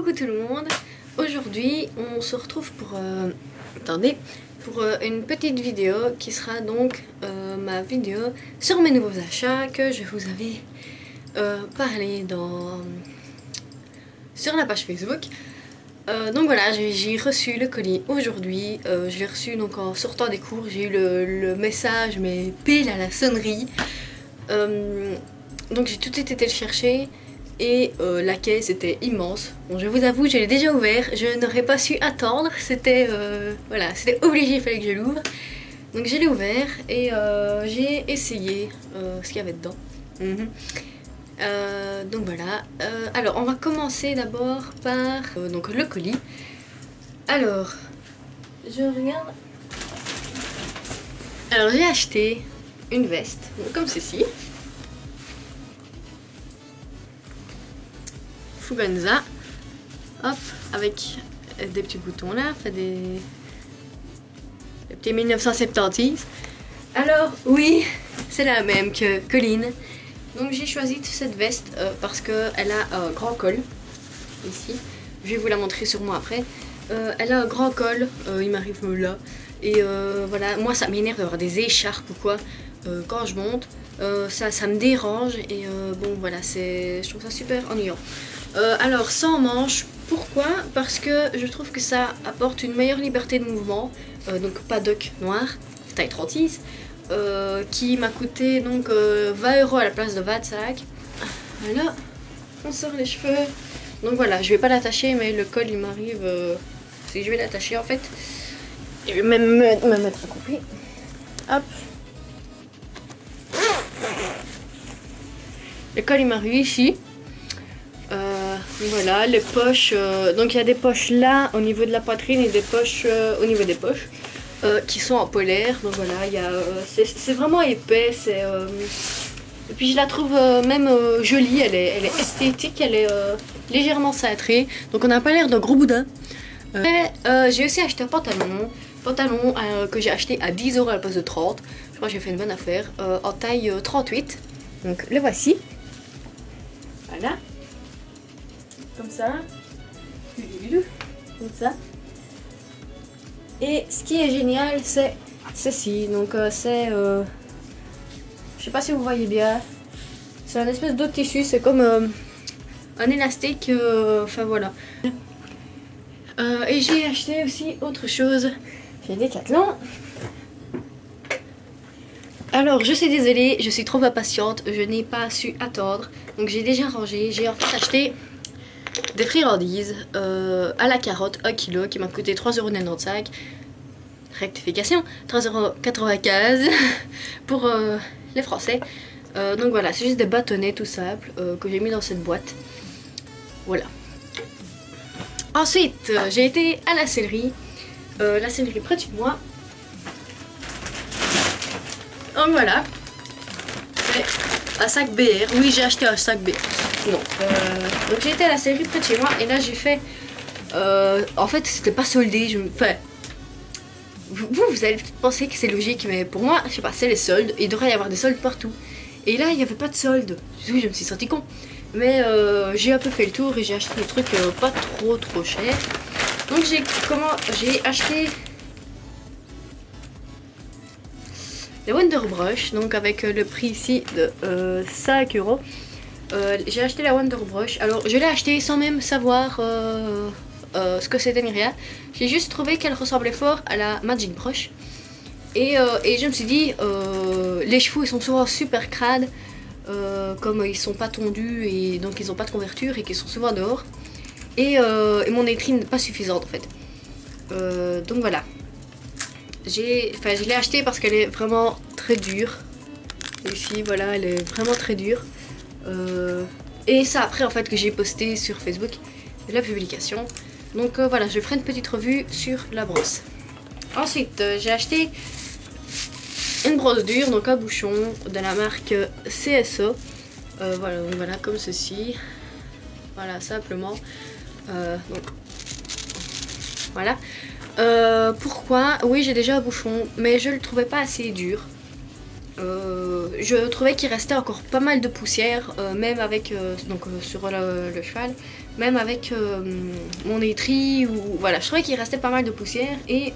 Coucou tout le monde. Aujourd'hui on se retrouve pour une petite vidéo qui sera donc ma vidéo sur mes nouveaux achats que je vous avais parlé sur la page Facebook. Donc voilà, j'ai reçu le colis aujourd'hui. Je l'ai reçu donc en sortant des cours. J'ai eu le message mais pile à la sonnerie. Donc j'ai tout de suite été le chercher. Et la caisse était immense. Bon, je vous avoue, je l'ai déjà ouvert. Je n'aurais pas su attendre. C'était voilà, c'était obligé, il fallait que je l'ouvre. Donc je l'ai ouvert et j'ai essayé ce qu'il y avait dedans. Donc voilà. Alors on va commencer d'abord par donc le colis. Alors je regarde. Alors j'ai acheté une veste donc, comme ceci. Fuganza, hop, avec des petits boutons là, fait des petits 1970. Alors oui, c'est la même que Colline. Donc j'ai choisi cette veste parce qu'elle a un grand col, ici. Je vais vous la montrer sur moi après. Elle a un grand col, il m'arrive là. Et voilà, moi ça m'énerve d'avoir des écharpes ou quoi quand je monte. Ça me dérange et bon voilà, je trouve ça super ennuyant. Alors sans manches, pourquoi? Parce que je trouve que ça apporte une meilleure liberté de mouvement. Donc paddock noir, taille 36, qui m'a coûté donc 20 € à la place de 25. Voilà, on sort les cheveux. Donc voilà, je vais pas l'attacher mais le col il m'arrive si je vais l'attacher en fait. Et je vais même me mettre à couper. Hop. Le col il m'arrive ici. Voilà, les poches, donc il y a des poches là au niveau de la poitrine et des poches au niveau des poches qui sont en polaire. Donc voilà, c'est vraiment épais, et puis je la trouve même jolie, elle est esthétique, elle est légèrement cintrée, donc on n'a pas l'air d'un gros boudin. J'ai aussi acheté un pantalon que j'ai acheté à 10 € à la place de 30. Je crois que j'ai fait une bonne affaire, en taille 38, donc le voici. Voilà. Comme ça, comme ça. Et ce qui est génial, c'est ceci. Donc je sais pas si vous voyez bien. C'est un espèce d'autre tissu. C'est comme un élastique. Enfin voilà. Et j'ai acheté aussi autre chose chez Decathlon. Alors je suis désolée, je suis trop impatiente. Je n'ai pas su attendre. Donc j'ai déjà rangé. J'ai en fait acheté des friandises à la carotte 1 kg qui m'a coûté 3,95 €. Rectification, 3,95 € pour les Français. Donc voilà, c'est juste des bâtonnets tout simples que j'ai mis dans cette boîte. Voilà. Ensuite, j'ai été à la sellerie près de chez moi. Donc voilà, c'est un sac BR. Oui, j'ai acheté un sac BR. Non. Donc j'ai été à la sellerie près de chez moi et là j'ai fait en fait c'était pas soldé. Enfin, vous allez peut-être penser que c'est logique, mais pour moi je sais pas, c'est les soldes, il devrait y avoir des soldes partout et là il n'y avait pas de solde. Oui, je me suis sentie con, mais j'ai un peu fait le tour et j'ai acheté des trucs pas trop chers. Donc j'ai acheté les Wonder Brush, donc avec le prix ici de 5 €. J'ai acheté la Wonder Brush. Alors je l'ai acheté sans même savoir ce que c'était ni rien. J'ai juste trouvé qu'elle ressemblait fort à la Magic Brush. Et je me suis dit, les cheveux ils sont souvent super crades, comme ils sont pas tondus et donc ils ont pas de couverture et qu'ils sont souvent dehors. Et mon écrin n'est pas suffisante en fait. Donc voilà. Je l'ai acheté parce qu'elle est vraiment très dure. Ici voilà, elle est vraiment très dure. Et ça après en fait que j'ai posté sur Facebook la publication. Donc voilà, je ferai une petite revue sur la brosse. Ensuite j'ai acheté une brosse dure, donc un bouchon de la marque CSO. Voilà, donc voilà comme ceci. Voilà simplement. Donc voilà. Pourquoi? Oui, j'ai déjà un bouchon mais je le trouvais pas assez dur. Je trouvais qu'il restait encore pas mal de poussière, même avec sur le cheval, même avec mon étris, ou voilà, je trouvais qu'il restait pas mal de poussière et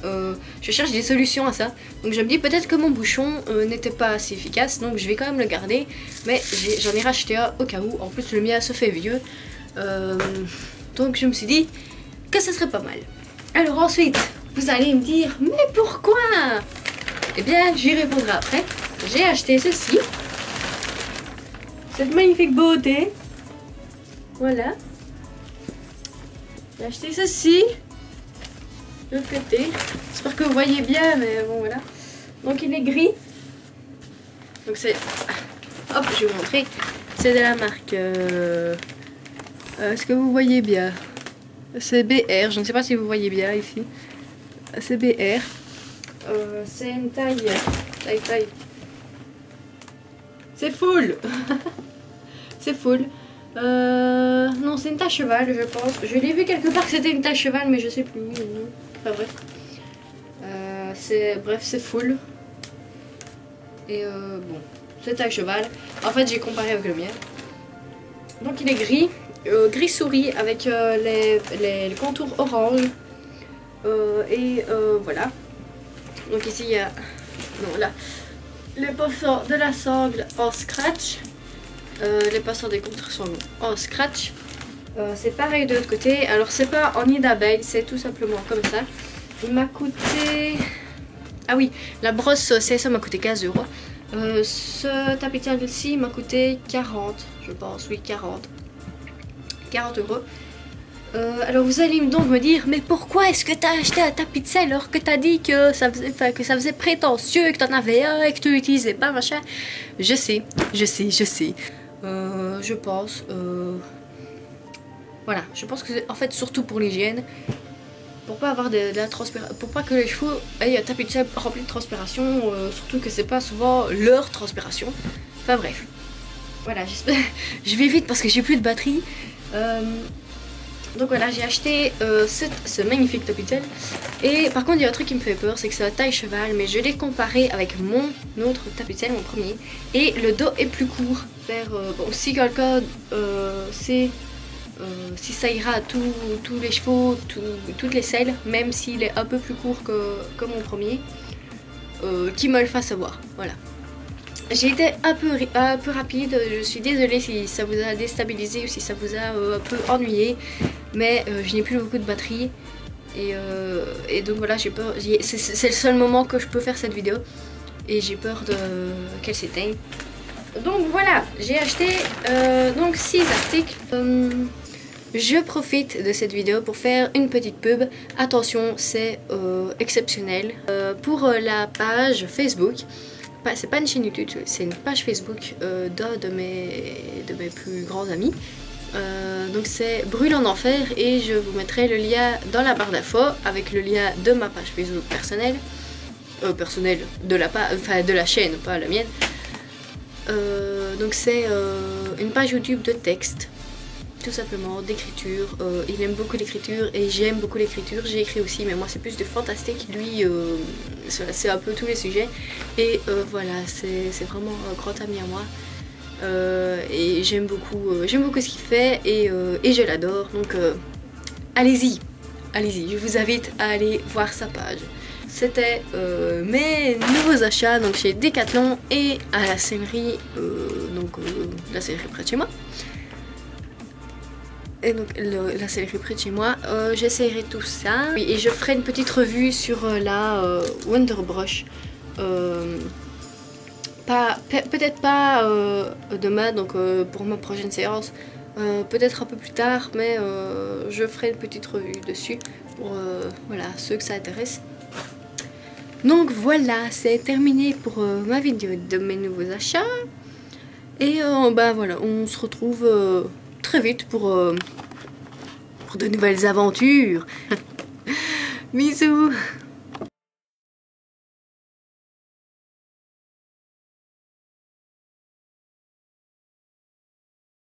je cherche des solutions à ça. Donc je me dis peut-être que mon bouchon n'était pas assez efficace, donc je vais quand même le garder, mais j'en ai racheté un au cas où. En plus le mien se fait vieux, donc je me suis dit que ce serait pas mal. Alors ensuite, vous allez me dire, mais pourquoi? Eh bien, j'y répondrai après. J'ai acheté ceci. Cette magnifique beauté. Voilà. J'ai acheté ceci. De l'autre côté. J'espère que vous voyez bien, mais bon, voilà. Donc, il est gris. Donc, c'est... Hop, je vais vous montrer. C'est de la marque... Est-ce que vous voyez bien? C'est BR. Je ne sais pas si vous voyez bien ici. C'est BR. C'est une taille. C'est full. C'est full. Non, c'est une taille cheval, je pense. Je l'ai vu quelque part que c'était une taille cheval, mais je sais plus. Enfin bref. Bref, c'est full. Et bon, c'est taille cheval. En fait, j'ai comparé avec le mien. Donc il est gris. Gris souris avec les contours orange. Voilà. Donc ici il y a... Non, là. Les passants de la sangle en scratch. Les passants des contours sont en scratch. C'est pareil de l'autre côté. Alors c'est pas en nid d'abeille, c'est tout simplement comme ça. Il m'a coûté... Ah oui, la brosse CSA m'a coûté 15 euros. Ce tapis de sel-ci m'a coûté 40, je pense. Oui, 40 euros. Alors vous allez donc me dire, mais pourquoi est-ce que tu as acheté un tapis de sel alors que tu as dit que ça faisait prétentieux, que tu en avais un et que tu l'utilisais pas, machin. Je sais. Je pense. Voilà, je pense que c'est en fait surtout pour l'hygiène. Pour pas avoir de la transpiration, pour pas que les chevaux aient un tapis de sel rempli de transpiration, surtout que c'est pas souvent leur transpiration. Enfin bref. Voilà, j'espère. Je vais vite parce que j'ai plus de batterie. Donc voilà, j'ai acheté ce magnifique tapis de sel. Et par contre, il y a un truc qui me fait peur, c'est que c'est la taille cheval, mais je l'ai comparé avec mon autre tapis de sel, mon premier. Et le dos est plus court. Bon, si quelqu'un sait si ça ira à tous les chevaux, toutes les selles, même s'il est un peu plus court que mon premier, qui me le fasse savoir. Voilà. J'ai été un peu rapide, je suis désolée si ça vous a déstabilisé ou si ça vous a un peu ennuyé, mais je n'ai plus beaucoup de batterie et donc voilà, j'ai peur, c'est le seul moment que je peux faire cette vidéo et j'ai peur qu'elle s'éteigne. Donc voilà, j'ai acheté donc 6 articles. Je profite de cette vidéo pour faire une petite pub. Attention, c'est exceptionnel. Pour la page Facebook, c'est pas une chaîne YouTube, c'est une page Facebook d'un de mes plus grands amis. Donc c'est Brûle en enfer et je vous mettrai le lien dans la barre d'infos avec le lien de ma page Facebook personnelle. Personnelle de la chaîne, pas la mienne. Donc c'est une page YouTube de texte. Tout simplement, d'écriture. Il aime beaucoup l'écriture et j'aime beaucoup l'écriture. J'ai écrit aussi, mais moi c'est plus de fantastique. Lui, c'est un peu tous les sujets. Et voilà, c'est vraiment un grand ami à moi. Et j'aime beaucoup ce qu'il fait et je l'adore. Donc allez-y, je vous invite à aller voir sa page. C'était mes nouveaux achats donc chez Decathlon et à la sellerie, la sellerie près de chez moi. Et donc la sellerie près de chez moi, j'essayerai tout ça. Oui, et je ferai une petite revue sur la Wonderbrush. Peut-être pas demain, donc pour ma prochaine séance. Peut-être un peu plus tard, mais je ferai une petite revue dessus pour voilà, ceux que ça intéresse. Donc voilà, c'est terminé pour ma vidéo de mes nouveaux achats. Et bah voilà, on se retrouve très vite pour de nouvelles aventures. Bisous.